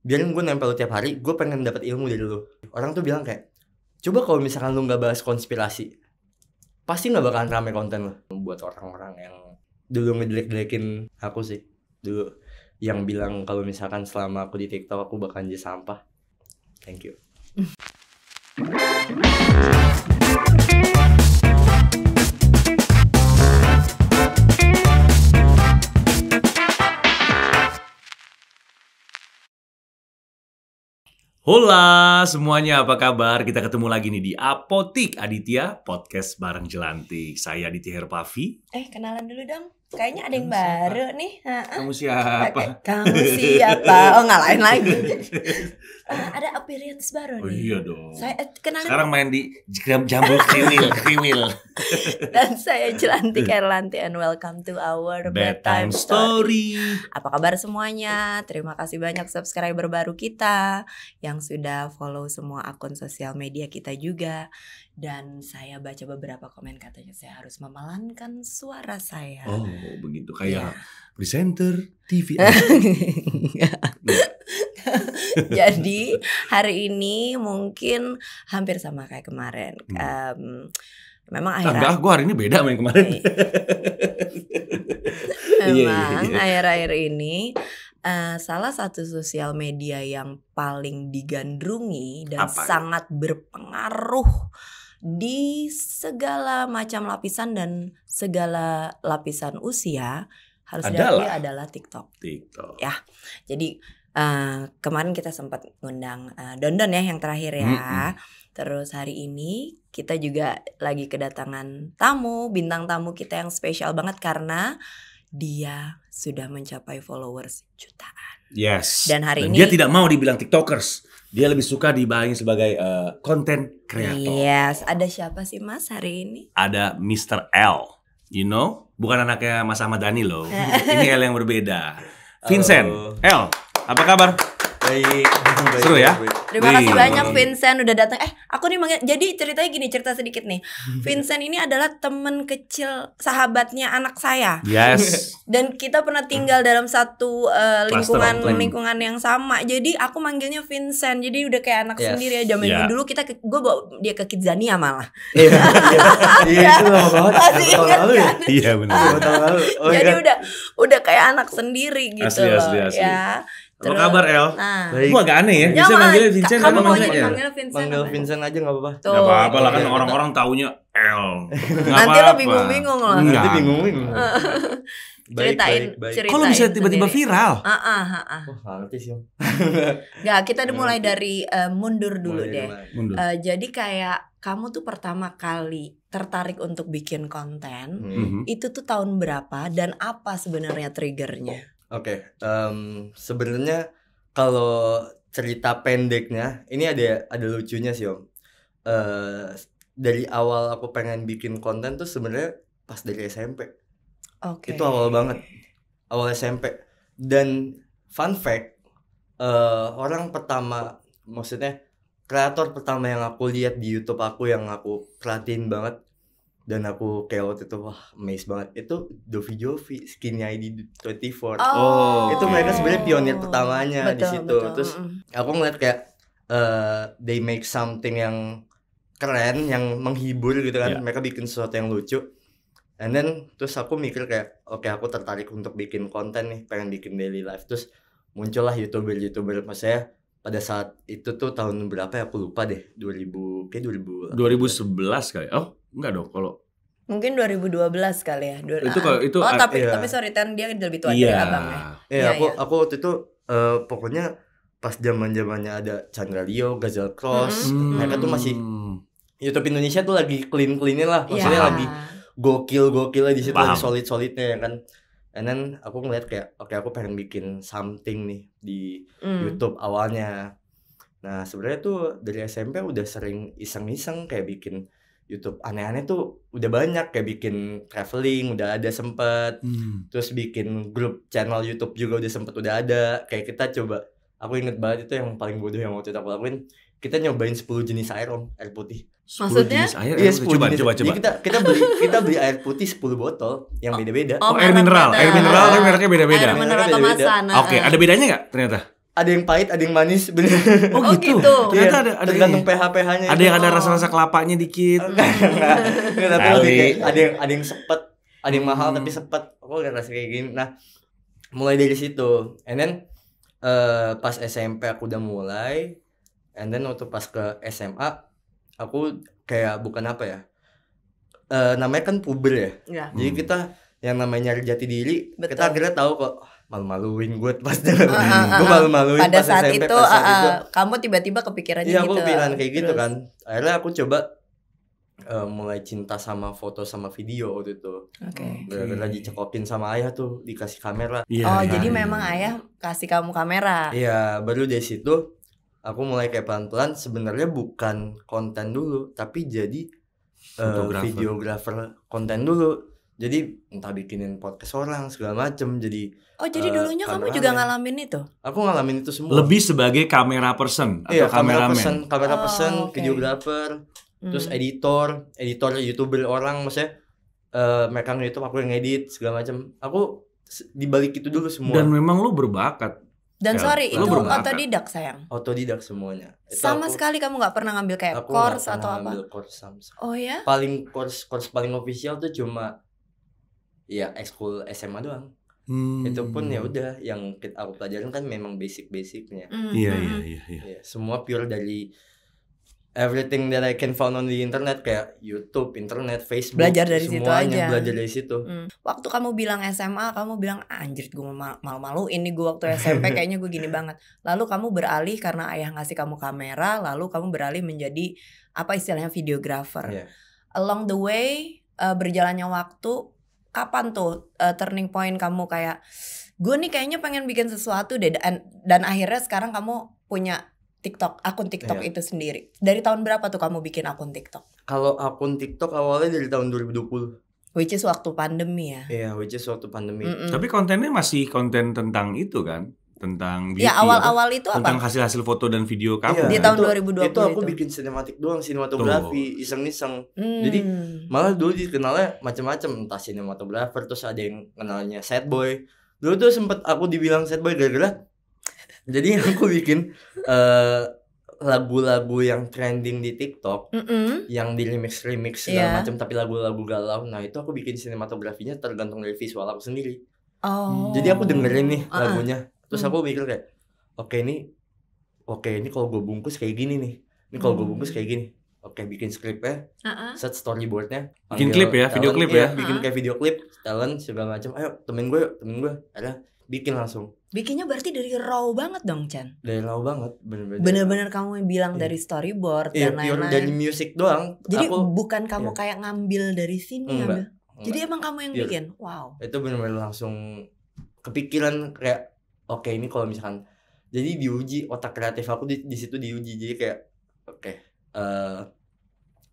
biarin gue nempel lu tiap hari, gue pengen dapat ilmu dari lu. Orang tuh bilang kayak, coba kalau misalkan lu nggak bahas konspirasi, pasti nggak bakalan rame konten lo. Buat orang-orang yang dulu ngejelek-jelekin aku sih, dulu yang bilang kalau misalkan selama aku di TikTok aku bakalan jadi sampah. Thank you. Hola semuanya, apa kabar? Kita ketemu lagi nih di Apotik Aditya Podcast bareng Jelantik. Saya Aditya Herpavi. Kenalan dulu dong. Kayaknya ada yang baru nih. Kamu siapa? Kamu siapa? Oh, ngalahin lagi. Ada appearance baru nih. Oh iya dong. Saya kenalan. Sekarang main di Jambul Kriwil. Dan saya Jelantik Erlanti and welcome to our Bedtime Story. Apa kabar semuanya? Terima kasih banyak subscriber baru kita yang sudah follow semua akun sosial media kita juga. Dan saya baca beberapa komen katanya saya harus memelankan suara saya. Oh begitu, kayak presenter TV. Jadi hari ini mungkin hampir sama kayak kemarin. Memang enggak, gue hari ini beda sama yang kemarin. Memang akhir-akhir ini salah satu sosial media yang paling digandrungi dan sangat berpengaruh di segala macam lapisan dan segala lapisan usia harus diakui adalah TikTok. Ya, jadi kemarin kita sempat ngundang Dondon ya yang terakhir ya. Terus hari ini kita juga lagi kedatangan tamu, bintang tamu kita yang spesial banget karena dia sudah mencapai followers jutaan. Yes. Dan hari ini dia tidak mau dibilang TikTokers. Dia lebih suka dibayangin sebagai content creator. Yes. Ada siapa sih Mas hari ini? Ada Mr. L. You know? Bukan anaknya Mas Ahmad Dhani loh. Ini L yang berbeda. Vincent. L. Apa kabar? Baik. Seru ya? Terima kasih banyak Vincent udah datang. Aku nih manggil. Jadi ceritanya gini, cerita sedikit nih. Vincent ini adalah teman kecil sahabatnya anak saya. Yes. Dan kita pernah tinggal dalam satu lingkungan yang sama. Jadi aku manggilnya Vincent. Jadi udah kayak anak sendiri ya. Zaman dulu gue bawa dia ke Kidzania malah. Iya, itu lama banget. Masih ingat kan? Iya benar. Jadi udah kayak anak sendiri gitu loh. Ya. Apa kabar El? Baik. Lu agak aneh ya. Bisa manggilnya Vincent kamu apa manggilnya? Manggil Vincent aja enggak apa-apa. Enggak apa-apa lah, kan orang-orang taunya El. Nanti lo bingung-bingung loh. Nanti bingung. Ceritain. Kok lo bisa tiba-tiba viral? Ngerti sih. Enggak, kita mulai dari mundur dulu deh. Jadi kayak kamu tuh pertama kali tertarik untuk bikin konten, itu tuh tahun berapa dan apa sebenarnya triggernya? Oke, sebenarnya kalau cerita pendeknya ini ada lucunya sih Om. Dari awal aku pengen bikin konten tuh sebenarnya pas dari SMP. Itu awal banget, awal SMP. Dan fun fact, orang pertama, maksudnya kreator pertama yang aku lihat di YouTube aku yang aku perhatiin banget dan aku kayak waktu itu amazed banget itu Dovi Jovi, Skinny ID 24. Itu mereka sebenarnya pionir pertamanya di situ. Terus aku ngeliat kayak they make something yang keren, yang menghibur gitu kan. Mereka bikin sesuatu yang lucu. And then terus aku mikir kayak oke, aku tertarik untuk bikin konten nih, pengen bikin daily life. Terus muncullah YouTuber pas saya pada saat itu tuh tahun berapa ya aku lupa deh, 2011 kali. Oh, enggak dong kalau mungkin 2012 kali ya. Tapi sorry, dia lebih tua dari abangnya. Aku waktu itu pokoknya pas zaman-zamannya ada Chandra Leo, Gazelle Cross, mereka tuh masih YouTube Indonesia tuh lagi clean-cleanin lah, maksudnya lagi gokil-gokilnya di situ, lagi solid-solidnya ya kan. And then aku ngeliat kayak oke, aku pengen bikin something nih di YouTube awalnya. Nah sebenarnya tuh dari SMP udah sering iseng-iseng kayak bikin YouTube aneh-aneh tuh udah banyak, kayak bikin traveling udah ada sempet, terus bikin grup channel YouTube juga udah ada. Kayak kita coba, aku inget banget itu yang paling bodoh yang waktu itu aku lakuin, kita nyobain 10 jenis air Om, air putih. Maksudnya? Iya, coba. Jadi kita beli air putih 10 botol yang beda-beda. Air mineral kan mereknya beda-beda. Air mineral kemasan. Oke, ada bedanya nggak ternyata? ada yang pahit, ada yang manis, bener. Oh gitu. Ternyata ada tergantung pH-nya. Ada yang ada rasa-rasa kelapanya dikit. Enggak, tapi lebih kayak ada yang sepet, ada yang mahal tapi sepet. Aku udah rasa kayak gini. Nah, mulai dari situ. And then pas SMP aku udah mulai. And then waktu pas ke SMA aku kayak bukan apa ya. Namanya kan puber ya. Jadi kita yang namanya nyari jati diri, betul. Kita akhirnya tahu kok malu-maluin gue pas gue malu-maluin pada pas saat SMP, itu, pas saat itu. Kamu tiba-tiba kepikirannya iya, gitu. Iya, aku kepikiran kayak gitu kan. Akhirnya aku coba mulai cinta sama foto sama video waktu itu. Gara-gara dicekokin sama ayah tuh, dikasih kamera. Jadi memang ayah kasih kamu kamera. Iya, baru dari situ aku mulai kayak pelan-pelan sebenarnya bukan konten dulu, tapi jadi videographer konten dulu. Jadi entah bikinin podcast orang segala macem. Jadi dulunya kamu juga ngalamin itu? Aku ngalamin itu semua. Lebih sebagai kamera person atau kameraman. Kamera person, videographer, terus editor YouTuber orang, maksudnya mereka nge-YouTube, aku yang ngedit segala macam. Aku dibalik itu dulu semua. Dan memang lu berbakat. Dan sorry, itu otodidak sayang. Otodidak semuanya. Sama sekali kamu nggak pernah ngambil kayak course atau apa? Aku ngambil course sama sekali. Oh ya? Paling course paling official tuh cuma ya ekskul SMA doang. Itu pun ya udah yang aku pelajarin kan memang basic-basicnya. Iya. Semua pure dari everything that I can found on the internet, kayak YouTube, internet, Facebook. Belajar dari situ aja. Belajar dari situ. Waktu kamu bilang SMA, kamu bilang anjir gue malu-malu ini gue waktu SMP kayaknya gue gini banget. Lalu kamu beralih karena ayah ngasih kamu kamera, lalu kamu beralih menjadi apa istilahnya videographer. Yeah. Along the way berjalannya waktu, kapan tuh turning point kamu kayak gue nih kayaknya pengen bikin sesuatu deh, dan akhirnya sekarang kamu punya akun TikTok itu sendiri. Dari tahun berapa tuh kamu bikin akun TikTok? Kalau akun TikTok awalnya dari tahun 2020. Which is waktu pandemi ya? Iya, which is waktu pandemi. Tapi kontennya masih konten tentang itu kan? Tentang beauty. Ya awal-awal itu apa? Tentang hasil-hasil foto dan video kamu. Di tahun 2020 itu aku bikin sinematik doang, sinematografi, iseng-iseng. Jadi malah dulu dikenalnya macam-macam, entah sinematografer, terus ada yang kenalnya sad boy. Dulu tuh sempet aku dibilang sad boy gara-gara jadi aku bikin lagu-lagu yang trending di TikTok, yang di remix segala macam, tapi lagu-lagu galau. Nah itu aku bikin sinematografinya tergantung dari visual aku sendiri. Jadi aku dengerin nih lagunya, terus aku mikir kayak, oke ini kalau gue bungkus kayak gini nih, ini kalau gue bungkus kayak gini. Oke, bikin skripnya, set storyboardnya, bikin klip ya, video klip ya, bikin kayak video klip, talent segala macam. Ayo temen gue, ada bikin langsung. Bikinnya berarti dari raw banget dong, Chan? Dari raw banget, bener-bener kamu bilang dari storyboard dan lain-lain. Dari musik doang. Jadi bukan kamu kayak ngambil dari sini, enggak. Jadi emang kamu yang bikin. Wow. Itu bener-bener langsung kepikiran kayak, oke ini kalau misalkan, jadi diuji otak kreatif aku di situ diuji. Jadi kayak,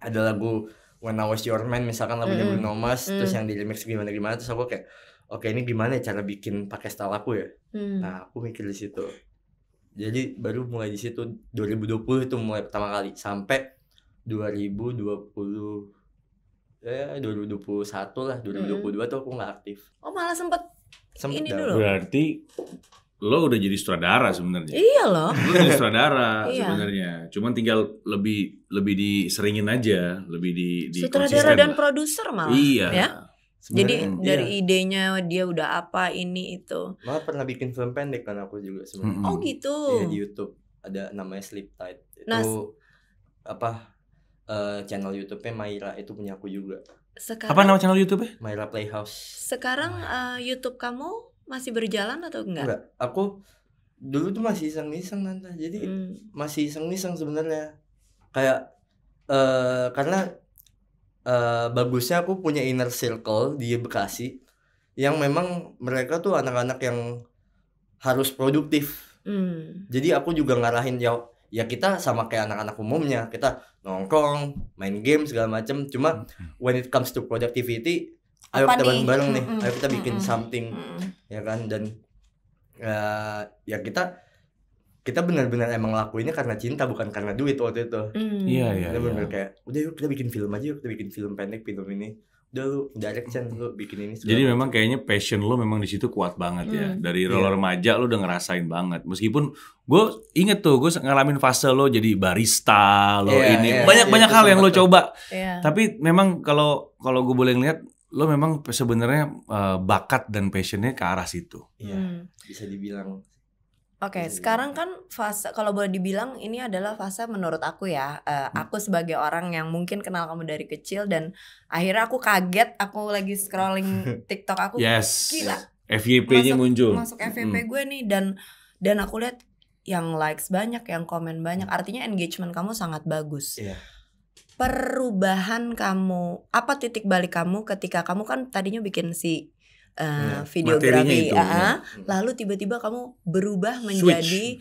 ada lagu When I Was Your Man misalkan, lagunya Bruno Mars, terus yang di remix gimana terus aku kayak, oke ini gimana cara bikin pakai style aku ya. Nah aku mikir di situ. Jadi baru mulai di situ 2020 itu mulai pertama kali sampai 2021 lah, 2022 tuh aku nggak aktif. Oh malah sempet ini dulu. Berarti lo udah jadi sutradara sebenarnya. Iya loh. Lo jadi sutradara sebenarnya. Cuman tinggal lebih diseringin aja, lebih di sutradara dan produser malah. Iya. Ya? Jadi dari idenya dia udah apa ini itu. Malah pernah bikin film pendek kan aku juga sebenarnya. Oh gitu. Iya di YouTube ada namanya Sleep Tight. Itu channel YouTube-nya Maira, itu punya aku juga. Apa nama channel YouTube-nya? Maira Playhouse. Sekarang YouTube kamu masih berjalan atau enggak? Enggak. Aku dulu tuh masih iseng-iseng Nanta. Jadi masih iseng-iseng sebenarnya. Kayak karena bagusnya aku punya inner circle di Bekasi yang memang mereka tuh anak-anak yang harus produktif. Jadi aku juga ngarahin ya kita sama kayak anak-anak umumnya, kita nongkrong, main game segala macem. Cuma when it comes to productivity, ayo kita bareng-bareng nih, ayo kita bikin something, ya kan. Dan ya kita benar-benar emang lakuinnya karena cinta, bukan karena duit waktu itu. Iya. Benar-benar kayak udah yuk kita bikin film aja, yuk kita bikin film pendek, film ini. udah lu direction lu bikin ini. Jadi memang kayaknya passion lo memang di situ kuat banget ya. Dari remaja lo udah ngerasain banget. Meskipun gue inget tuh gue ngalamin fase lo jadi barista lo ini banyak hal yang lo coba. Tapi memang kalau gue boleh ngeliat lo memang sebenarnya bakat dan passionnya ke arah situ. Iya, bisa dibilang. Oke, sekarang kan fase, kalau boleh dibilang ini adalah fase menurut aku ya, aku sebagai orang yang mungkin kenal kamu dari kecil dan akhirnya aku kaget, aku lagi scrolling TikTok aku, gila, FYP-nya muncul, masuk FYP gue nih, dan aku lihat yang likes banyak, yang komen banyak, artinya engagement kamu sangat bagus. Perubahan kamu, apa titik balik kamu ketika kamu kan tadinya bikin si videografi, lalu tiba-tiba kamu berubah menjadi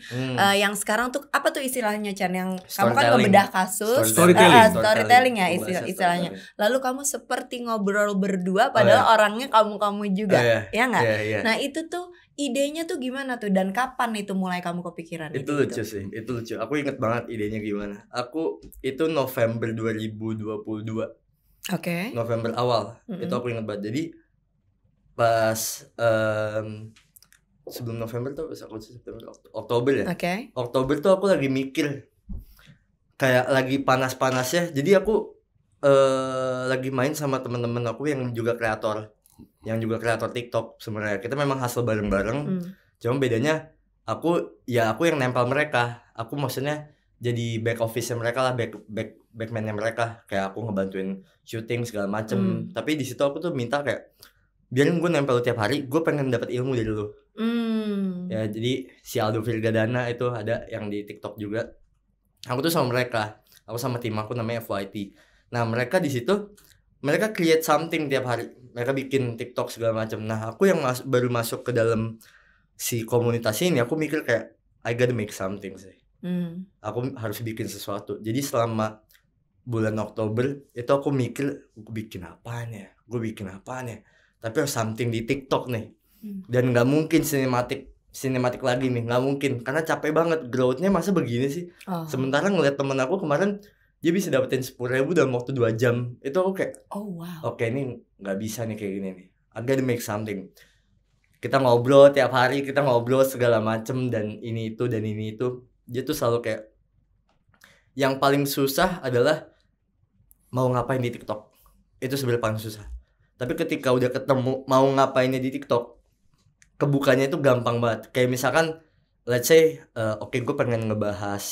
yang sekarang tuh apa tuh istilahnya Chan, yang kamu kan ngebedah kasus, storytelling ya istilahnya. Lalu kamu seperti ngobrol berdua padahal orangnya kamu juga, ya nggak? Nah itu tuh idenya tuh gimana tuh dan kapan itu mulai kamu kepikiran? Itu lucu sih, itu lucu. Aku inget banget idenya gimana. Aku itu November 2022. November awal. Itu aku inget banget. Jadi pas sebelum November tuh aku September Oktober ya. Oktober tuh aku lagi mikir kayak lagi panas-panasnya. Jadi aku lagi main sama teman-teman aku yang juga kreator TikTok. Sebenarnya kita memang hustle bareng-bareng. Cuma bedanya aku yang nempel mereka. Aku maksudnya jadi back office mereka lah, backman-nya mereka. Kayak aku ngebantuin syuting segala macem. Tapi di situ aku tuh minta kayak biarin gue nempel lu tiap hari, gue pengen dapat ilmu dari lu. Ya jadi si Aldo Virgadana itu ada yang di TikTok juga. Aku tuh sama mereka, aku sama tim aku namanya FYT. Nah mereka di situ, mereka create something tiap hari. Mereka bikin TikTok segala macam. Nah aku yang baru masuk ke dalam si komunitas ini, aku mikir kayak I gotta make something sih. Aku harus bikin sesuatu. Jadi selama bulan Oktober itu aku mikir, gue bikin apaan ya? Tapi harus something di TikTok nih. Dan gak mungkin sinematik lagi nih, gak mungkin. Karena capek banget, growth-nya masa begini sih. Sementara ngeliat temen aku kemarin, dia bisa dapetin 10.000 dalam waktu 2 jam. Itu aku kayak, oke, ini gak bisa nih kayak gini nih. I gotta make something. Kita ngobrol tiap hari, kita ngobrol segala macem. Dan ini itu. Dia tuh selalu kayak, yang paling susah adalah mau ngapain di TikTok. Itu sebenarnya paling susah. Tapi ketika udah ketemu mau ngapainnya di TikTok, kebukanya itu gampang banget. Kayak misalkan let's say gue pengen ngebahas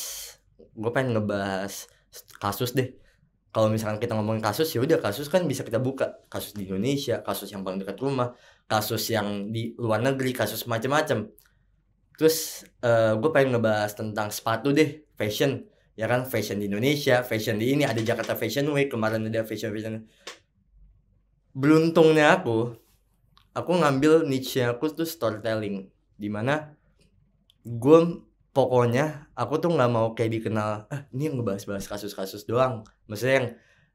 kasus deh. Kalau misalkan kita ngomongin kasus, ya udah kasus kan bisa kita buka. Kasus di Indonesia, kasus yang paling dekat rumah, kasus yang di luar negeri, kasus macam-macam. Terus gue pengen ngebahas tentang sepatu deh, fashion. Ya kan, fashion di Indonesia, fashion di ini, ada Jakarta Fashion Week, kemarin ada fashion. Beruntungnya aku ngambil niche-nya aku tuh storytelling, dimana gue pokoknya aku tuh nggak mau kayak dikenal ini yang ngebahas kasus-kasus doang. Maksudnya yang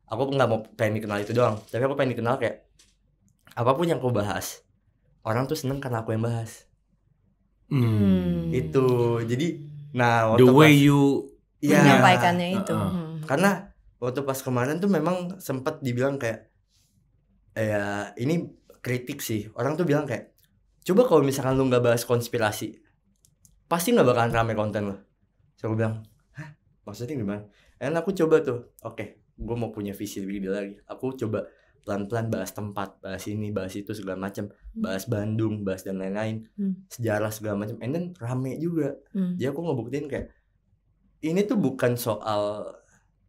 aku nggak mau pengen dikenal itu doang, tapi aku pengen dikenal kayak apapun yang aku bahas orang tuh seneng karena aku yang bahas. Itu jadi the way you menyampaikannya itu. Karena waktu pas kemarin tuh memang sempat dibilang kayak ya ini kritik sih, orang tuh bilang kayak coba kalau misalkan lu nggak bahas konspirasi pasti nggak bakalan rame konten lo. So aku bilang maksudnya gimana? Dan aku coba tuh gue mau punya visi lebih gede lagi. Aku coba pelan-pelan bahas tempat, bahas ini, bahas itu segala macam, bahas Bandung, bahas dan lain-lain, sejarah segala macam. And then rame juga. Jadi aku ngebuktiin kayak ini tuh bukan soal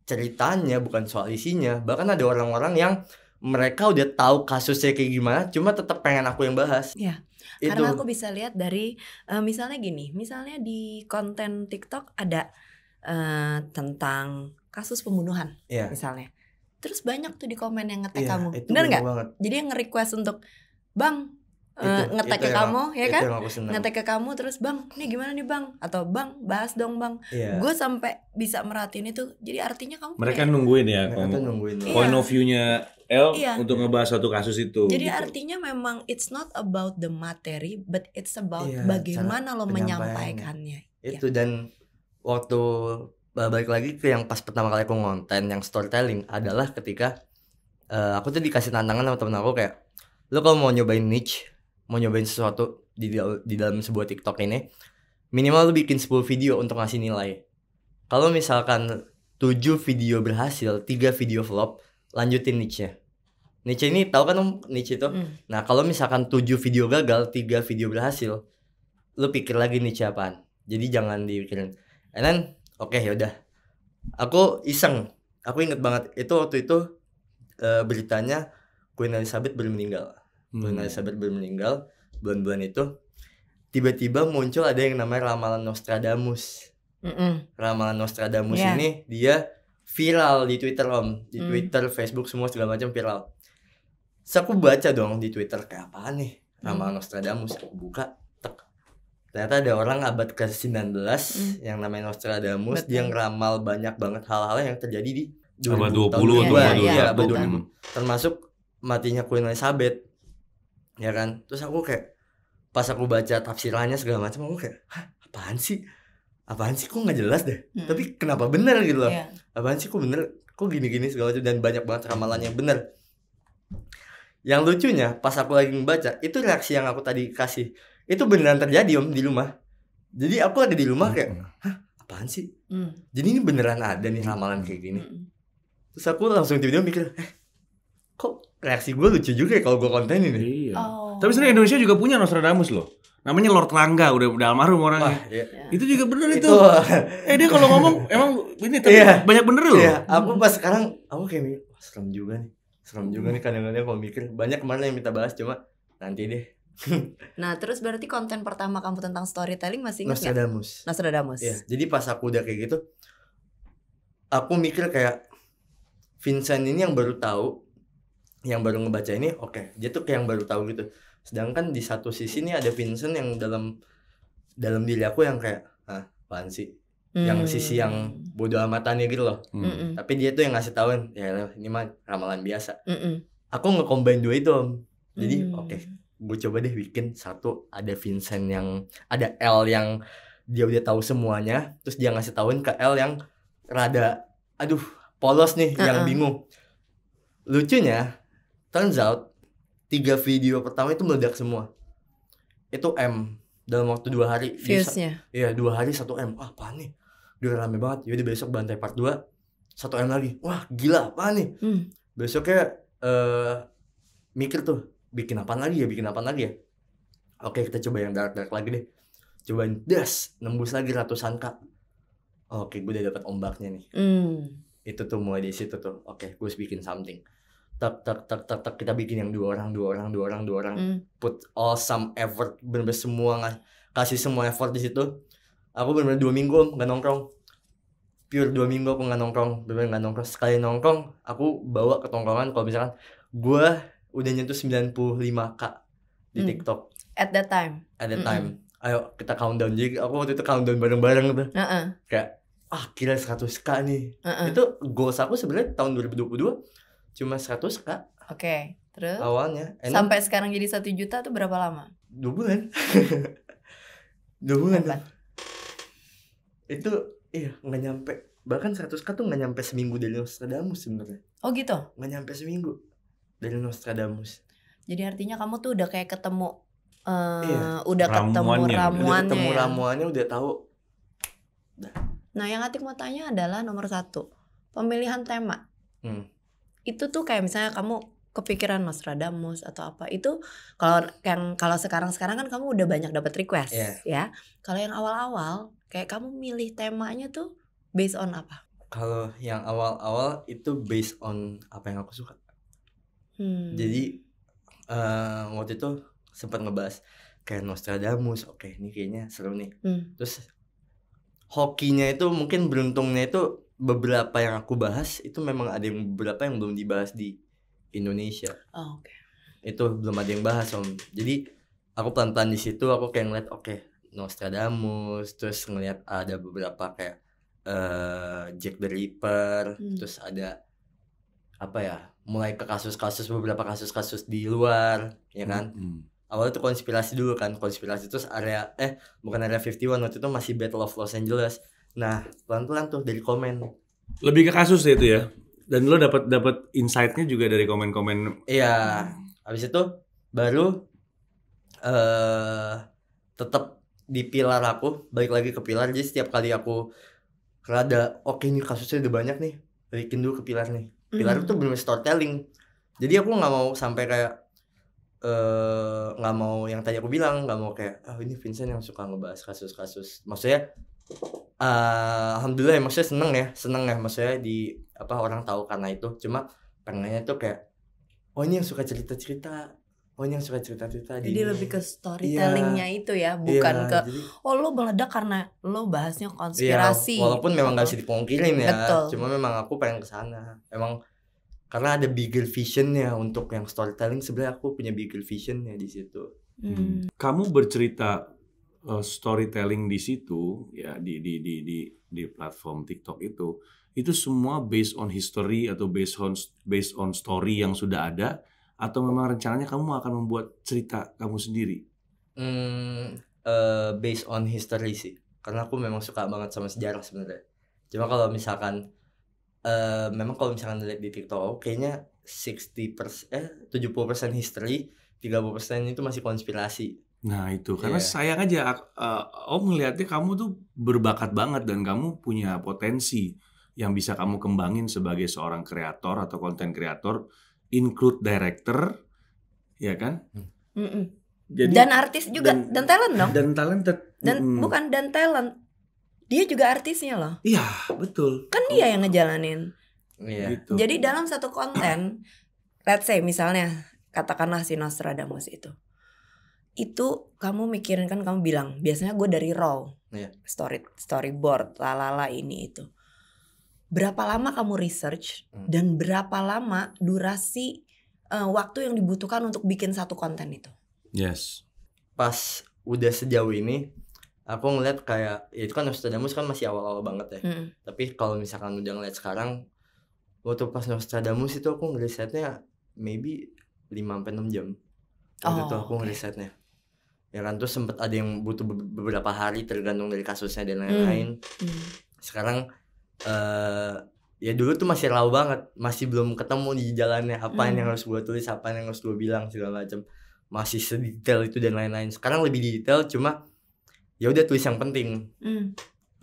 ceritanya, bukan soal isinya. Bahkan ada orang-orang yang mereka udah tahu kasusnya kayak gimana, cuma tetap pengen aku yang bahas. Ya, karena aku bisa lihat dari misalnya gini, misalnya di konten TikTok ada tentang kasus pembunuhan, misalnya. Terus banyak tuh di komen yang nge-tag kamu, bener nggak? Jadi yang nge-request untuk Bang nge-tag ke kamu, ya kan? Nge-tag ke kamu, terus Bang, nih gimana nih Bang? Atau Bang, bahas dong Bang. Gue sampai bisa merhatiin itu. Jadi artinya kamu mereka nungguin ya, point of view-nya untuk ngebahas satu kasus itu. Jadi artinya memang it's not about the materi, but it's about bagaimana lo menyampaikannya. Itu dan waktu balik lagi ke yang pas pertama kali aku ngonten yang storytelling adalah ketika aku tuh dikasih tantangan sama temen aku kayak, lu kalau mau nyobain niche, mau nyobain sesuatu di dalam sebuah TikTok ini, minimal lu bikin 10 video untuk ngasih nilai. Kalau misalkan 7 video berhasil, 3 video flop, lanjutin niche-nya. Niche ini tahu kan Om niche itu? Nah, kalau misalkan 7 video gagal, 3 video berhasil, lu pikir lagi niche apaan. Jadi jangan dipikirin. And then, oke, yaudah. Aku iseng. Aku inget banget itu waktu itu beritanya Queen Elizabeth baru meninggal. Queen Elizabeth baru meninggal. Bulan-bulan itu tiba-tiba muncul ada yang namanya ramalan Nostradamus. Ramalan Nostradamus ini dia viral di Twitter Om, di Twitter, Facebook semua segala macam viral. Terus aku baca dong di Twitter kayak apaan nih ramalan Nostradamus. Aku buka, ternyata ada orang abad ke-19 yang namanya Nostradamus. Betul. Dia ngeramal banyak banget hal-hal yang terjadi di abad 20 atau 2000. Termasuk matinya Queen Elizabeth. Ya kan? Terus aku kayak pas aku baca tafsirannya segala macam, aku kayak, hah, apaan sih kok nggak jelas deh. Tapi kenapa bener gitu loh. Apaan sih kok bener, kok gini-gini segala macam. Dan banyak banget ramalan yang bener. Yang lucunya pas aku lagi ngebaca, itu reaksi yang aku tadi kasih itu beneran terjadi Om di rumah. Jadi aku lagi di rumah kayak, hah, apaan sih? Jadi ini beneran ada nih ramalan kayak gini. Terus aku langsung tiba-tiba mikir, kok reaksi gue lucu juga ya kalau gue konten ini. Iya. Tapi sebenarnya Indonesia juga punya Nostradamus loh. Namanya Lord Rangga, udah almarhum orangnya. Itu juga bener itu. Dia kalau ngomong emang ini tapi banyak bener loh. Iya, aku pas sekarang aku kayak mikir, serem juga nih kadang-kadang kalau mikir. Banyak kemarin yang minta bahas cuma nanti deh. Nah, terus berarti konten pertama kamu tentang storytelling masih ingat Nostradamus. Iya, jadi pas aku udah kayak gitu, aku mikir kayak Vincent ini yang baru tahu, yang baru ngebaca ini, oke, dia tuh kayak yang baru tahu gitu. Sedangkan di satu sisi nih ada Vincent yang dalam diri aku yang kayak, apaan sih? Yang sisi yang bodo amatannya gitu loh. Tapi dia tuh yang ngasih tahuin, ya ini mah ramalan biasa. Aku nge-combine dua itu Om. Jadi oke, gue coba deh bikin satu, ada Vincent yang ada L yang dia udah tahu semuanya, terus dia ngasih tahuin ke L yang rada polos nih, yang bingung. Lucunya turns out 3 video pertama itu meledak semua. Itu M dalam waktu 2 hari. Viewsnya? Iya, 2 hari 1 M. Wah, apaan nih? Udah rame banget. Yaudah besok bantai part 2 1 M lagi. Wah, gila, apaan nih? Besoknya mikir tuh, bikin apaan lagi ya? Oke, kita coba yang dark lagi deh. Cobain nembus lagi ratusan K. Oke, gue udah dapat ombaknya nih. Itu tuh mulai di situ tuh. Oke, gue harus bikin something. Tak kita bikin yang 2 orang. Put all some effort, bener-bener semua kasih semua effort di situ. Aku bener-bener 2 minggu nggak nongkrong. Pure 2 minggu aku nggak nongkrong, bener-bener nggak nongkrong. Sekali nongkrong, aku bawa ke tongkrongan kalau misalkan gue udah nyentuh 95K di TikTok. At that time. Ayo kita countdown. Jadi aku waktu itu countdown bareng-bareng tuh. Kayak kira 100K nih. Itu goals aku sebenarnya tahun 2022 cuma 100K. Oke, terus awalnya. Sampai sekarang jadi 1 juta tuh berapa lama? 2 bulan. 2 bulan tuh. Itu nggak nyampe. Bahkan 100K tuh nggak nyampe seminggu dari Nostradamus sebenarnya. Oh gitu? Nggak nyampe seminggu dari Nostradamus. Jadi artinya kamu tuh udah kayak ketemu udah ketemu ramuannya, udah tahu. Nah, yang Atik mau tanya adalah nomor 1, pemilihan tema. Itu tuh kayak misalnya kamu kepikiran Nostradamus atau apa, itu kalau sekarang kan kamu udah banyak dapat request ya. Kalau yang awal-awal kayak kamu milih temanya tuh based on apa? Kalau yang awal-awal itu based on apa yang aku suka. Jadi waktu itu sempat ngebahas kayak Nostradamus, oke ini kayaknya seru nih. Terus hokinya itu mungkin beruntungnya itu beberapa yang aku bahas itu memang ada yang beberapa yang belum dibahas di Indonesia. Itu belum ada yang bahas Om. Jadi aku pelan-pelan di situ aku kayak ngeliat Nostradamus, terus ngeliat ada beberapa kayak Jack the Ripper, terus ada mulai ke beberapa kasus di luar, ya kan. Awalnya tuh konspirasi dulu kan, terus bukan area 51, waktu itu masih Battle of Los Angeles. Nah pelan-pelan tuh dari komen. Lebih ke kasus itu ya? Dan lo dapat insight-nya juga dari komen-komen. Iya, habis itu baru tetap di pilar aku, balik lagi ke pilar. Jadi setiap kali aku rada oke ini kasusnya udah banyak nih, balikin dulu ke pilar nih. Pilar itu bener storytelling. Jadi aku nggak mau sampai kayak nggak mau yang tadi aku bilang, nggak mau kayak ini Vincent yang suka ngebahas kasus-kasus. Maksudnya alhamdulillah ya, maksudnya seneng ya maksudnya di orang tahu karena itu. Cuma pengennya tuh kayak ini yang suka cerita-cerita, ini yang suka cerita-cerita. Jadi lebih ke storytellingnya itu ya, bukan ke jadi, lo meledak karena lo bahasnya konspirasi. Walaupun memang nggak bisa dipungkirin ya. Betul. Cuma memang aku pengen kesana. Emang karena ada bigger visionnya untuk yang storytelling. Sebenarnya aku punya bigger visionnya di situ. Kamu bercerita storytelling di situ ya, di platform TikTok itu semua based on history atau based on story yang sudah ada, atau memang rencananya kamu akan membuat cerita kamu sendiri? Based on history sih, karena aku memang suka banget sama sejarah sebenarnya. Cuma kalau misalkan memang kalau misalkan lihat di TikTok kayaknya 70% history, 30% itu masih konspirasi. Nah itu karena sayang aja Om ngelihatnya kamu tuh berbakat banget dan kamu punya potensi yang bisa kamu kembangin sebagai seorang kreator atau konten kreator, include director, ya kan? Jadi, dan artis juga dan talent dong. Dan talented. Bukan dan talent. Dia juga artisnya loh. Iya, betul. Kan dia yang ngejalanin. Iya. Gitu. Jadi dalam satu konten, let's say misalnya katakanlah si Nostradamus itu kamu mikirin kan, kamu bilang biasanya gue dari raw, storyboard, lalala ini itu. Berapa lama kamu research dan berapa lama durasi waktu yang dibutuhkan untuk bikin satu konten itu? Yes. Pas udah sejauh ini, aku ngeliat kayak itu kan Nostradamus kan masih awal-awal banget ya. Tapi kalau misalkan udah ngeliat sekarang, waktu pas Nostradamus itu aku ngerisetnya maybe 5-6 jam. Waktu itu aku ngerisetnya. Ya kan, terus sempet ada yang butuh beberapa hari tergantung dari kasusnya dan lain-lain. Sekarang ya dulu tuh masih raw banget, masih belum ketemu di jalannya apa yang harus gue tulis, apa yang harus gue bilang segala macam, masih sedetail itu dan lain-lain. Sekarang lebih detail, cuma ya udah tulis yang penting,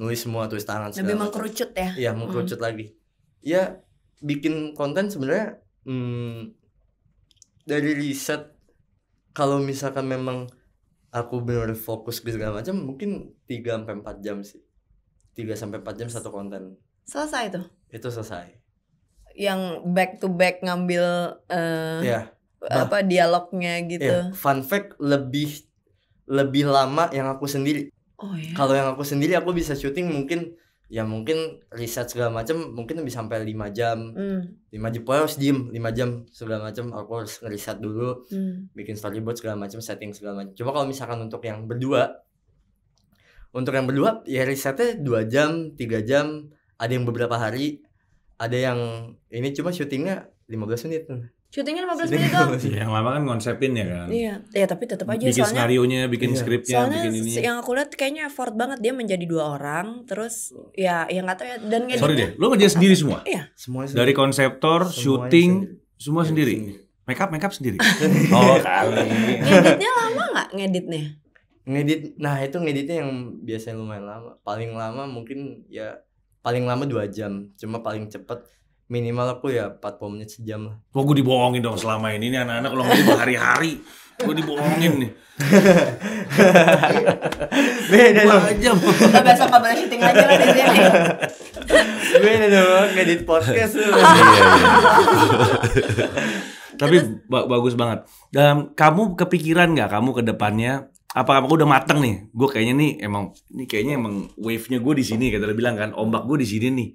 nulis semua, tulis tangan segala lebih macam. Mengkerucut ya? Iya mengkerucut lagi. Ya bikin konten sebenarnya dari riset, kalau misalkan memang aku benar fokus ke segala macam, mungkin 3-4 jam sih. 3-4 jam satu konten. Selesai tuh? Itu selesai. Yang back to back ngambil dialognya gitu. Fun fact, lebih lama yang aku sendiri. Oh ya. Kalau yang aku sendiri aku bisa syuting mungkin riset segala macam mungkin bisa sampai 5 jam. 5 jam pokoknya harus diem 5 jam segala macam, aku harus ngeriset dulu, bikin storyboard segala macam, setting segala macam. Cuma kalau misalkan untuk yang berdua ya risetnya 2 jam, 3 jam, ada yang beberapa hari, ada yang ini cuma syutingnya 15 menit. Syutingnya 15 menit dong. Yang lama kan ngonsepin ya kan. Iya, ya tapi tetap aja bikin skenarionya, bikin skripnya, soalnya bikin ini. Yang aku lihat kayaknya effort banget, dia menjadi 2 orang, terus ya nggak tahu ya, dan ngeditnya. Sorry deh, lo ngerjain sendiri semua? Iya. Semuanya dari konseptor, syuting, semua sendiri. Make up sendiri. Oh kali. Ngeditnya lama nggak ngeditnya? Itu ngeditnya yang biasanya lumayan lama. Paling lama mungkin ya paling lama 2 jam. Cuma paling cepet minimal aku ya 40 menit sejam lah. Wah gue dibohongin dong selama ini nih anak-anak kalau ngedit berhari-hari. Gue dibohongin nih. Beda dong. 2 jam. Kita besok gak boleh syuting lagi lah di sini. Beda dong ngedit podcast tuh. Tapi bagus banget. Kamu kepikiran nggak kamu ke depannya? Apa udah mateng nih? Gue kayaknya kayaknya emang wave-nya gue di sini, kayak tadi bilang kan, ombak gue di sini nih.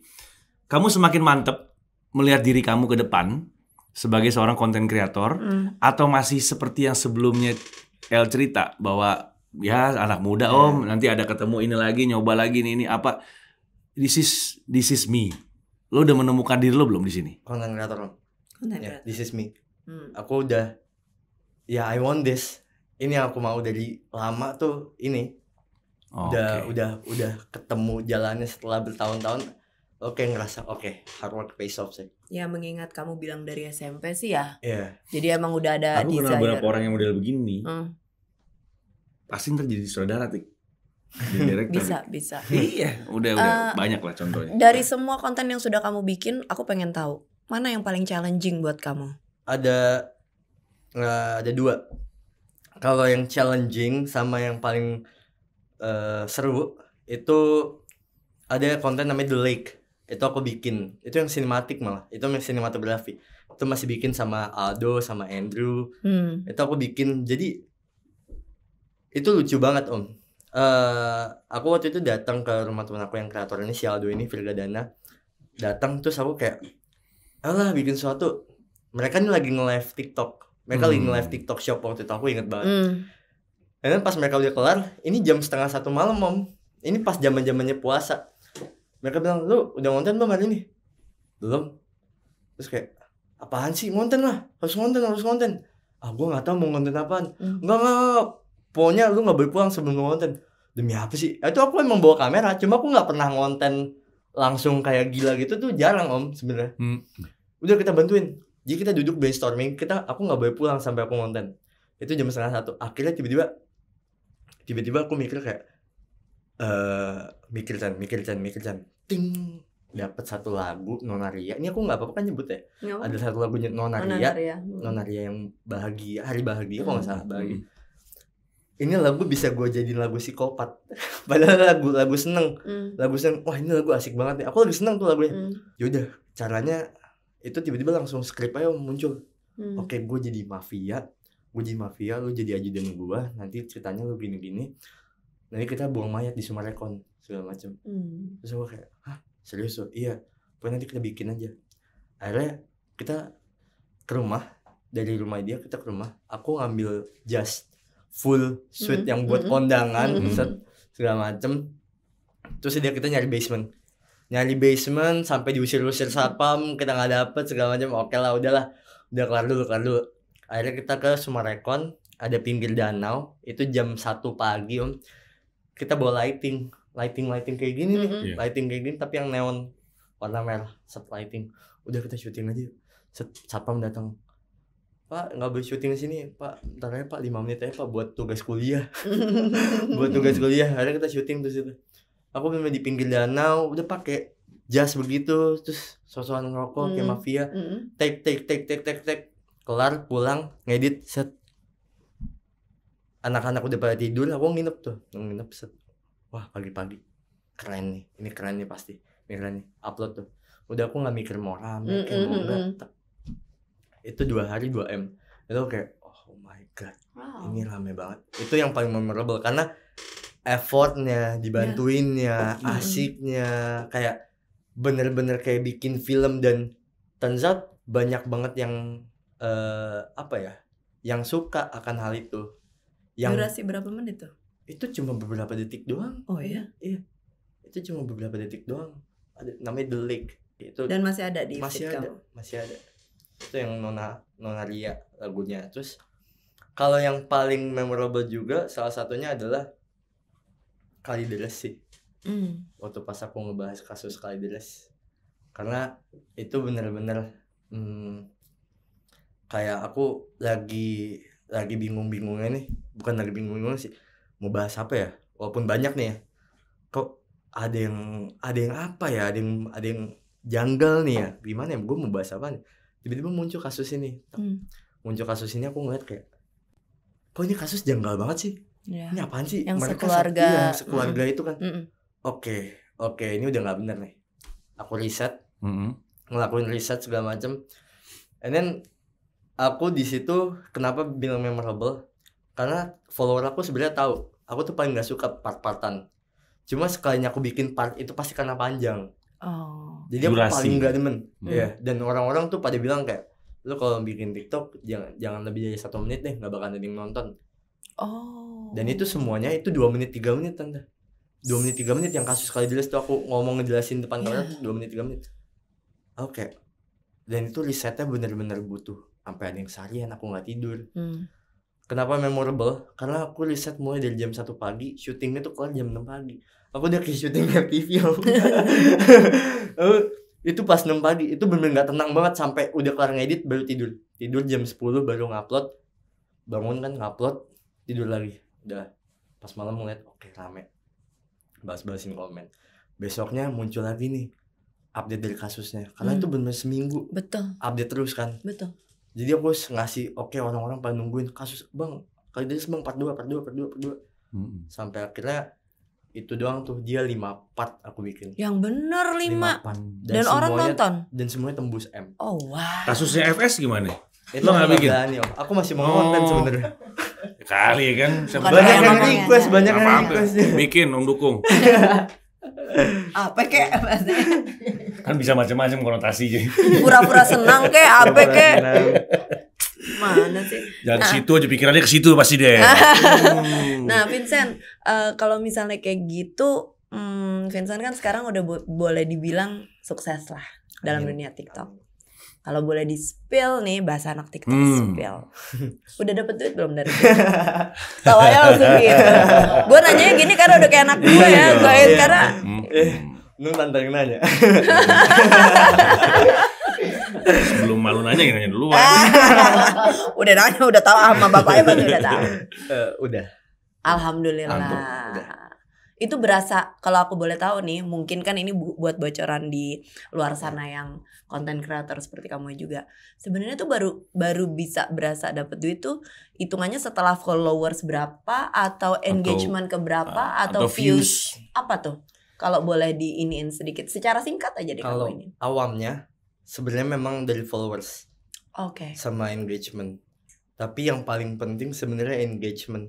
Kamu semakin mantep melihat diri kamu ke depan sebagai seorang konten kreator, atau masih seperti yang sebelumnya El cerita bahwa ya anak muda Om, nanti ada ketemu ini lagi, nyoba lagi ini apa? This is me. Lo udah menemukan diri lo belum di sini? Konten kreator. Ya, this is me. Aku udah, I want this. Ini yang aku mau dari lama tuh ini. Udah ketemu jalannya setelah bertahun-tahun. Oke, ngerasa hard work pays off sih. Ya mengingat kamu bilang dari SMP sih ya. Iya. Jadi emang udah ada Aku kenal beberapa orang yang model begini. Pasti ntar jadi sutradara Tik. Bisa. Iya, udah banyak lah contohnya. Dari semua konten yang sudah kamu bikin, aku pengen tahu mana yang paling challenging buat kamu? Ada 2. Kalau yang challenging sama yang paling seru itu ada konten namanya The Lake. Itu aku bikin. Itu yang sinematik malah. Itu yang sinematografi. Itu masih bikin sama Aldo, sama Andrew. Itu aku bikin. Jadi itu lucu banget Om. Aku waktu itu datang ke rumah teman aku yang kreator ini, si Aldo ini, Virgadana. Datang terus aku kayak, alah bikin sesuatu. Mereka ini lagi nge-live TikTok. Mereka lagi nge-live TikTok shop waktu itu. Aku inget banget. Dan pas mereka udah kelar, ini jam 1:30 malam Om. Ini pas zaman-zamannya puasa. Mereka bilang, lu udah ngonten belum hari ini? Belum. Terus kayak, apaan sih? Ngonten lah, harus ngonten. Gue gak tahu mau ngonten apaan. Enggak. Pokoknya lu gak boleh pulang sebelum ngonten. Demi apa sih? Itu aku emang bawa kamera, cuma aku gak pernah ngonten langsung kayak gila gitu tuh jarang Om sebenarnya. Udah kita bantuin. Jadi kita duduk brainstorming, aku gak boleh pulang sampai aku ngonten. Itu jam 1:30. Akhirnya tiba-tiba aku mikir kayak, mikir Chan, ting, dapat satu lagu Nona Ria. Ini aku nggak apa-apa kan nyebut ya. Ada satu lagunya Nona Ria yang bahagia, hari bahagia kalau nggak salah bahagia. Ini lagu bisa gue jadiin lagu psikopat. Padahal lagu seneng, wah ini lagu asik banget nih. Aku lagi seneng tuh lagunya. Yaudah, caranya itu tiba-tiba langsung skrip aja muncul. Oke, gue jadi mafia, lu jadi ajudan gue. Nanti ceritanya lu gini-gini. Nanti kita buang mayat di Sumarekon segala macam. Terus aku kayak, hah serius tuh? Iya, pokoknya nanti kita bikin aja. Akhirnya kita ke rumah, dari rumah dia kita ke rumah. Aku ngambil jas full suite yang buat kondangan, segala macam. Terus kita nyari basement sampai diusir-usir satpam, kita nggak dapet segala macam. Oke lah, udah kelar dulu. Akhirnya kita ke Sumarekon, ada pinggir danau. Itu jam 1 pagi Om. Kita bawa lighting kayak gini nih, lighting kayak gini tapi yang neon warna merah, set lighting. Udah kita syuting aja. Satpam datang, Pak nggak boleh syuting di sini Pak, bentar aja Pak 5 menit aja Pak buat tugas kuliah. Akhirnya kita syuting terus itu. Aku memang di pinggir danau, udah pakai jas begitu, terus sosokan ngerokok kayak mafia. Take. Kelar pulang ngedit set. Anak-anak udah pada tidur, aku nginep set. Wah pagi-pagi keren nih pasti, keren nih upload tuh. Udah aku nggak mikir mau rame kayak mau enggak. Itu 2 hari 2M. Itu kayak oh my god, ini rame banget. Itu yang paling memorable karena effortnya, dibantuinnya, asiknya, kayak bener-bener kayak bikin film. Dan turns out banyak banget yang yang suka akan hal itu. Yang durasi berapa menit tuh? Itu cuma beberapa detik doang. Oh iya? Iya. Itu cuma beberapa detik doang. Ada namanya The Lake. Itu. Dan masih ada di masih ada. Itu yang Nona Ria lagunya. Terus kalau yang paling memorable juga salah satunya adalah Kalideres sih. Waktu pas aku ngebahas kasus Kalideres. Karena itu bener-bener kayak aku lagi bingung-bingungnya nih. Bukan lagi bingung sih, mau bahas apa ya, walaupun banyak nih ya, kok ada yang apa ya, ada yang janggal nih ya, gimana ya, gue mau bahas apa nih. Tiba-tiba muncul kasus ini aku ngeliat kayak, kok ini kasus janggal banget sih, ini apaan sih, yang mereka sekeluarga itu kan. Oke, ini udah nggak bener nih. Aku ngelakuin riset segala macem, and then aku di situ kenapa bilang memorable, karena follower aku sebenarnya tahu aku tuh paling nggak suka part-partan. Cuma sekalinya aku bikin part itu pasti karena panjang. Jadi aku paling nggak demen. Ya, dan orang-orang tuh pada bilang kayak, lu kalau bikin TikTok jangan lebih dari 1 menit deh, nggak bakal ada yang nonton. Dan itu semuanya itu 2 menit 3 menit tante. 2 menit 3 menit yang kasus Kalideres tuh aku ngomong ngejelasin depan kamera 2 menit 3 menit. Oke. Dan itu risetnya bener-bener butuh sampai ada yang seharian aku nggak tidur. Kenapa memorable? Karena aku riset mulai dari jam 1 pagi, syutingnya tuh kelar jam 6 pagi. Aku udah kayak syuting FTV. Itu pas 6 pagi itu bener-bener gak tenang banget, sampai udah kelar ngedit baru tidur jam 10 baru ngupload, bangun kan ngupload, tidur lagi. Udah pas malam ngeliat oke, rame, balas-balasin komen. Besoknya muncul lagi nih update dari kasusnya, karena itu bener seminggu update terus kan. Jadi aku ngasih orang-orang pada nungguin kasus bang, Kalideres bang part 2 sampai akhirnya itu doang tuh, dia 5 part aku bikin. Yang bener 5 part. Dan orang nonton. Dan semuanya tembus M. Oh wow. Kasusnya FS gimana? Itu nggak bikin. Aku masih mau konten sebenarnya. Kali kan. Banyak yang request. Bikin, dukung. Apa kek? Kan bisa macam-macam konotasinya. Pura-pura senang kek, apa kek? Mana sih? Jangan situ aja, pikirannya ke situ pasti deh. Nah, Vincent, kalau misalnya kayak gitu, Vincent kan sekarang udah boleh dibilang sukses lah dalam dunia TikTok. Kalau boleh di-spill nih, bahasa anak TikTok spill. Udah dapet duit belum dari TikTok? Tawanya langsung gitu. Gue nanyanya gini karena udah kayak anak gue ya. Karena lu tantang nanya. Sebelum malu nanya dulu. Udah nanya, udah tahu sama bapaknya pasti udah tahu. Udah. Alhamdulillah. Itu berasa, kalau aku boleh tahu nih, mungkin kan ini buat bocoran di luar sana yang konten creator seperti kamu juga. Sebenarnya tuh baru bisa berasa dapat duit tuh hitungannya setelah followers berapa atau engagement ke berapa atau views apa tuh? Kalau boleh diiniin sedikit secara singkat aja deh kalau kamu ini. Awamnya sebenarnya memang dari followers. Oke. Sama engagement. Tapi yang paling penting sebenarnya engagement.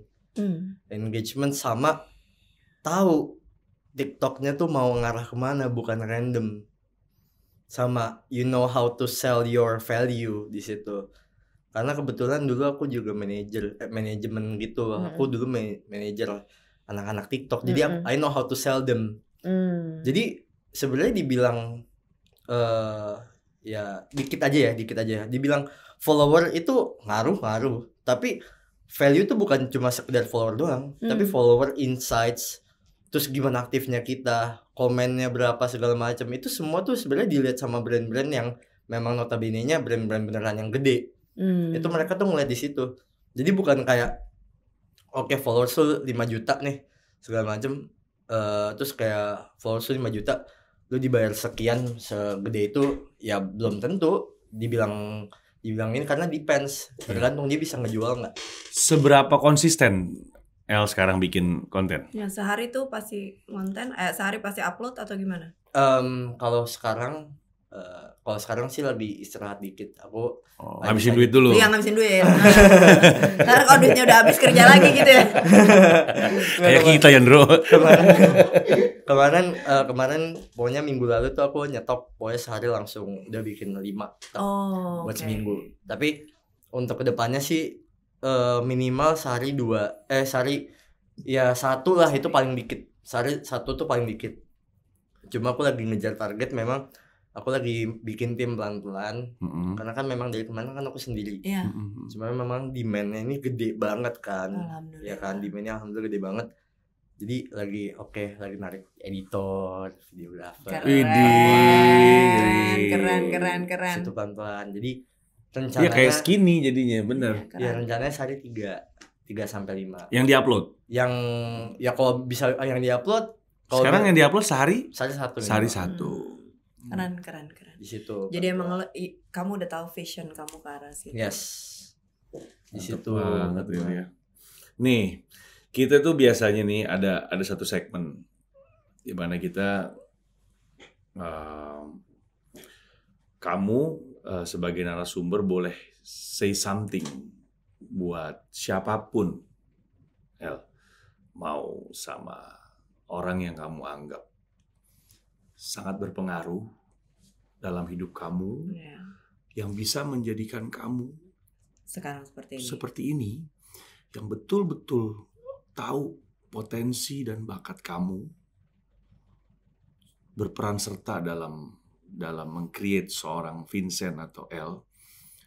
Engagement sama tahu TikToknya tuh mau ngarah kemana, bukan random. Sama you know how to sell your value di situ. Karena kebetulan dulu aku juga manajemen gitu. Aku dulu manajer anak-anak TikTok. Jadi I know how to sell them. Jadi sebenarnya dibilang ya dikit aja. Dibilang follower itu ngaruh. Tapi value tuh bukan cuma sekedar follower doang, tapi follower, insights, terus gimana aktifnya kita, komennya berapa, segala macam. Itu semua tuh sebenarnya dilihat sama brand-brand yang memang notabene-nya brand-brand beneran yang gede. Itu mereka tuh ngeliat di situ. Jadi bukan kayak followers tuh 5 juta nih segala macam, terus kayak followers tuh 5 juta lu dibayar sekian segede itu, ya belum tentu dibilang ini, karena depends, tergantung dia bisa ngejual nggak. Seberapa konsisten El sekarang bikin konten? Ya sehari tuh pasti konten, sehari pasti upload atau gimana? Kalau sekarang sih lebih istirahat dikit. Aku habisin duit dulu. Iya, ngabisin duit. Karena kalau duitnya udah habis kerja lagi gitu ya. Kayak kita ya, Bro. Kemarin pokoknya minggu lalu tuh aku nyetok pokoknya sehari langsung udah bikin 5 buat seminggu. Tapi untuk kedepannya sih minimal sehari 2, sehari ya 1 lah, itu paling dikit. Sehari 1 tuh paling dikit. Cuma aku lagi ngejar target, memang aku lagi bikin tim pelan-pelan. Karena kan memang dari kemarin kan aku sendiri. Cuma memang demand-nya ini gede banget kan. Ya kan, demand-nya alhamdulillah gede banget. Jadi lagi narik editor, videographer. Keren. Situ pelan-pelan. Jadi rencananya ya kayak skinny jadinya, bener. Ya rencananya sehari 3-5. Yang diupload? Yang ya kalau bisa yang diupload. Sekarang yang diupload sehari 1. Sehari 1. Keren. Di situ. Jadi emang kamu udah tahu vision kamu ke arah situ. Yes. Di situ banget ya. Nih, kita tuh biasanya nih ada satu segmen di mana kita kamu sebagai narasumber boleh say something buat siapapun, El, mau sama orang yang kamu anggap sangat berpengaruh dalam hidup kamu, yang bisa menjadikan kamu sekarang seperti ini, yang betul-betul tahu potensi dan bakat kamu, berperan serta dalam meng-create seorang Vincent atau El,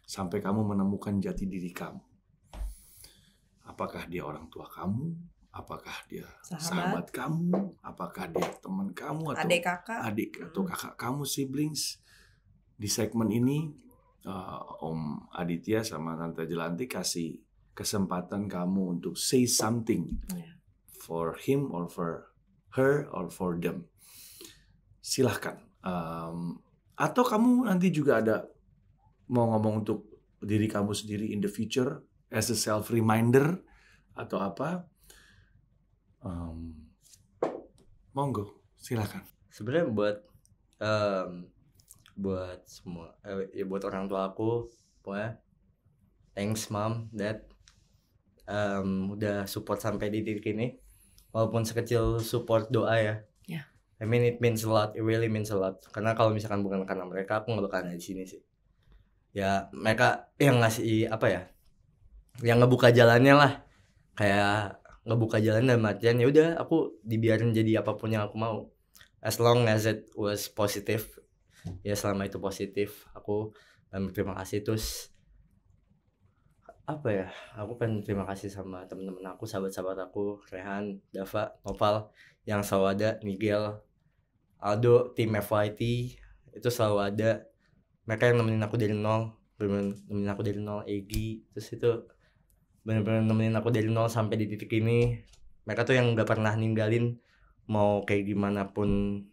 sampai kamu menemukan jati diri kamu. Apakah dia orang tua kamu, Apakah dia sahabat kamu, apakah dia teman kamu, atau adik atau kakak kamu, siblings. Di segmen ini Om Aditya sama Tante Jelanti kasih kesempatan kamu untuk say something for him or for her or for them. Silahkan. Atau kamu nanti juga ada mau ngomong untuk diri kamu sendiri in the future as a self reminder atau apa? Monggo, silakan. Sebenarnya buat semua, ya buat orang tua aku, pokoknya thanks mom, dad, udah support sampai di titik ini, walaupun sekecil support doa ya. I mean it means a lot, it really means a lot. Karena kalau misalkan bukan karena mereka, aku nggak bakal ada di sini sih. Ya mereka yang ngasih apa ya, yang ngebuka jalannya lah, kayak ngebuka jalan dan artian ya udah aku dibiarin jadi apapun yang aku mau, as long as it was positive. Ya selama itu positif, aku berterima kasih. Terus apa ya, aku pengen terima kasih sama teman-teman aku, sahabat-sahabat aku, Rehan, Dava, Nopal, yang selalu ada, Miguel, Aldo, tim FYT itu selalu ada. Mereka yang nemenin aku dari nol, bener-bener nemenin aku dari nol. Egi, terus itu bener-bener nemenin aku dari nol sampai di titik ini. Mereka tuh yang gak pernah ninggalin, mau kayak gimana pun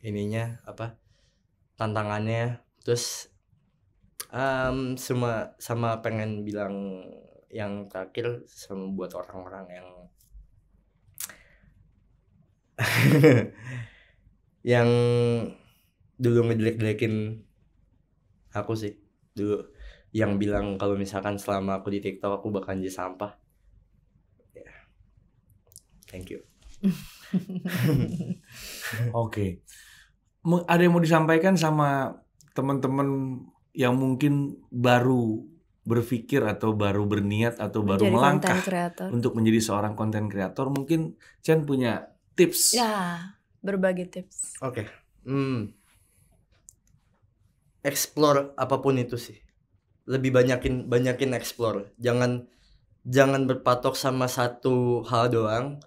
ininya, apa tantangannya. Terus sama pengen bilang yang terakhir, sama buat orang-orang yang yang dulu ngejelek-jelekin aku sih, dulu yang bilang kalau misalkan selama aku di TikTok aku bakal jadi sampah. Thank you. Oke. Ada yang mau disampaikan sama teman-teman yang mungkin baru berpikir atau baru berniat atau baru melangkah untuk menjadi seorang konten kreator? Mungkin Chen punya tips. Ya, berbagi tips. Oke. Explore apapun itu sih. Lebih banyakin explore. Jangan berpatok sama satu hal doang.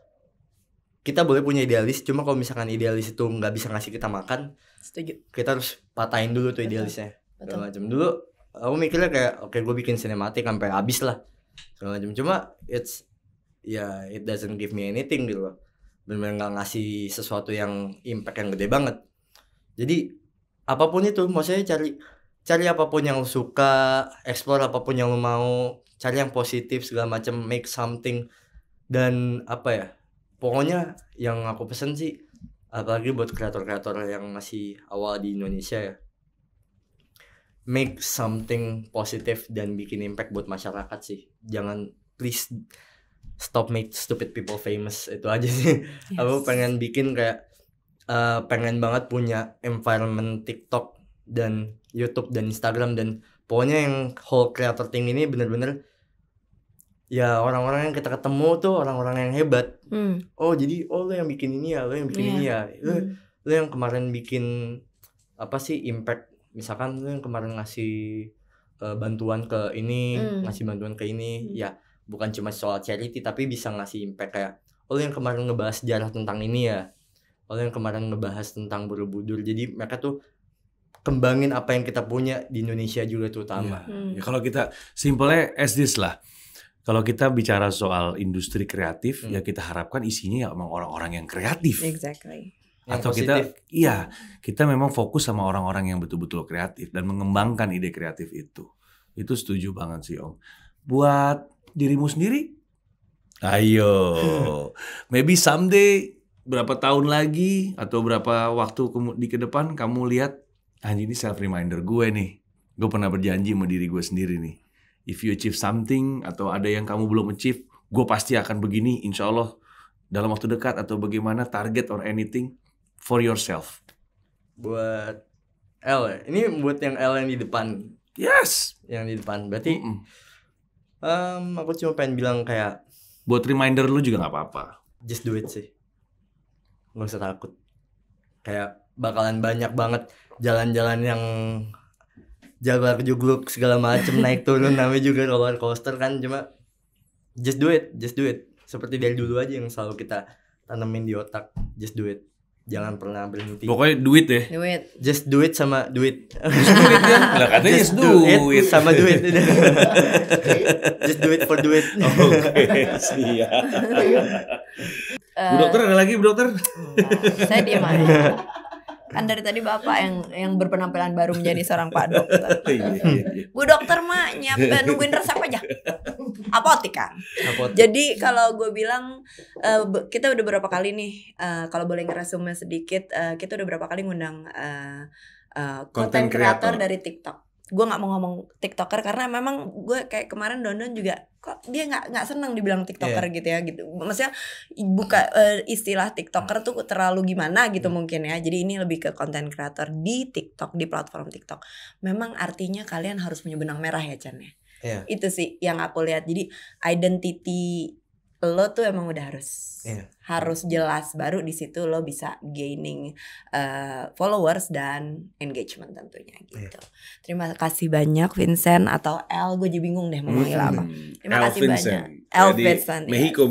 Kita boleh punya idealis, cuma kalau misalkan idealis itu nggak bisa ngasih kita makan, setuju. Kita harus patahin dulu tuh idealisnya. Segala macam. Dulu aku mikirnya kayak oke, gue bikin sinematik sampai habis lah, segala macam. Cuma it doesn't give me anything gitu loh. Benar-benar nggak ngasih sesuatu yang impact yang gede banget. Jadi apapun itu, maksudnya cari apapun yang lo suka, explore apapun yang lo mau, cari yang positif segala macam, make something. Dan apa ya, pokoknya yang aku pesen sih, apalagi buat kreator-kreator yang masih awal di Indonesia ya, make something positif dan bikin impact buat masyarakat sih. Jangan, please stop make stupid people famous. Itu aja sih. Yes. Aku pengen bikin kayak pengen banget punya environment TikTok dan YouTube dan Instagram, dan pokoknya yang whole creator thing ini bener-bener ya orang-orang yang kita ketemu tuh orang-orang yang hebat. Oh jadi lo yang bikin ini ya, lo yang bikin ini ya, lo yang kemarin bikin apa sih impact, misalkan lo yang kemarin ngasih bantuan ke ini, ngasih bantuan ke ini, ya bukan cuma soal charity tapi bisa ngasih impact kayak lo yang kemarin ngebahas sejarah tentang ini ya, lo yang kemarin ngebahas tentang Borobudur. Jadi mereka tuh kembangin apa yang kita punya di Indonesia juga terutama. Ya, kalau kita simpelnya as this lah. Kalau kita bicara soal industri kreatif, ya kita harapkan isinya ya emang orang-orang yang kreatif. Exactly. Atau kita memang fokus sama orang-orang yang betul-betul kreatif dan mengembangkan ide kreatif itu. Itu setuju banget sih Om. Buat dirimu sendiri, ayo, maybe someday, berapa tahun lagi atau berapa waktu di ke depan kamu lihat, ini self reminder gue nih. Gue pernah berjanji sama diri gue sendiri nih. If you achieve something atau ada yang kamu belum achieve, gue pasti akan begini, insya Allah dalam waktu dekat, atau bagaimana target or anything for yourself. Buat L ya? Ini buat yang L yang di depan. Yes. Yang di depan. Berarti aku cuma pengen bilang kayak, buat reminder lu juga gak apa-apa. Just do it sih. Gak usah takut. Kayak bakalan banyak banget jalan-jalan yang jalan jugluk segala macem, naik turun, namanya juga roller coaster kan. Cuma just do it. seperti dari dulu aja yang selalu kita tanemin di otak, just do it. Jangan pernah berhenti. Pokoknya duit ya. Duit. Just do it sama duit. Just do it kan? Lah katanya just do it sama duit. Just do it for duit. Oke, siap. Bu dokter ada lagi, Bu dokter? Saya diam aja. Kan dari tadi Bapak yang berpenampilan baru menjadi seorang Pak Dokter. Bu dokter mah nungguin resep aja. Apotik kan. Jadi kalau gue bilang kita udah berapa kali nih, kalau boleh ngeresume sedikit, kita udah berapa kali ngundang konten kreator dari TikTok. Gue nggak mau ngomong TikToker karena memang gue kayak kemarin Dondon juga kok dia nggak senang dibilang TikToker gitu ya gitu. Maksudnya buka istilah TikToker tuh terlalu gimana gitu mungkin ya. Jadi ini lebih ke konten kreator di TikTok, di platform TikTok. Memang artinya kalian harus punya benang merah ya Chan ya. Itu sih yang aku lihat. Jadi identity lo tuh emang udah harus jelas, baru di situ lo bisa gaining followers dan engagement tentunya gitu. Terima kasih banyak Vincent atau El, gue jadi bingung deh mau manggil apa. Terima kasih banyak El Vincent. Mexico.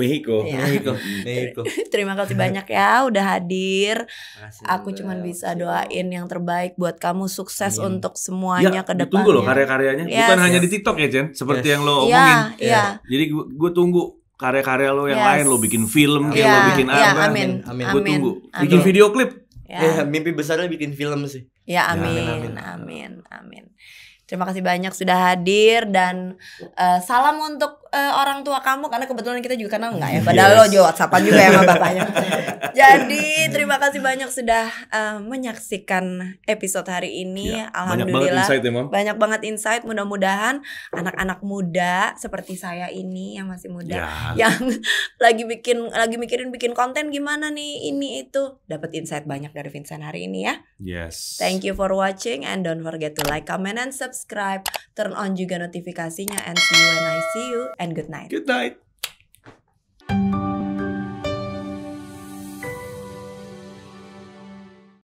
Terima kasih banyak ya udah hadir. Aku cuma bisa doain yang terbaik buat kamu, sukses untuk semuanya ke depannya. Tunggu loh karya-karyanya, bukan hanya di TikTok ya Jen, seperti yang lo omongin. Jadi gue tunggu karya-karya lo yang lain, lo bikin film, lo bikin apa? Amin. Gue tunggu. Bikin video klip. Mimpi besarnya bikin film sih. Ya amin. Terima kasih banyak sudah hadir dan salam untuk orang tua kamu karena kebetulan kita juga kenal nggak ya? Padahal lo juga WhatsAppan juga ya sama bapaknya. Jadi terima kasih banyak sudah menyaksikan episode hari ini. Alhamdulillah banyak banget insight. Mudah-mudahan anak-anak muda seperti saya ini yang masih muda, yang lagi mikirin bikin konten gimana nih ini itu, dapat insight banyak dari Vincent hari ini ya. Yes. Thank you for watching and don't forget to like, comment, and subscribe. Turn on juga notifikasinya and see you when I see you and good night. Good night.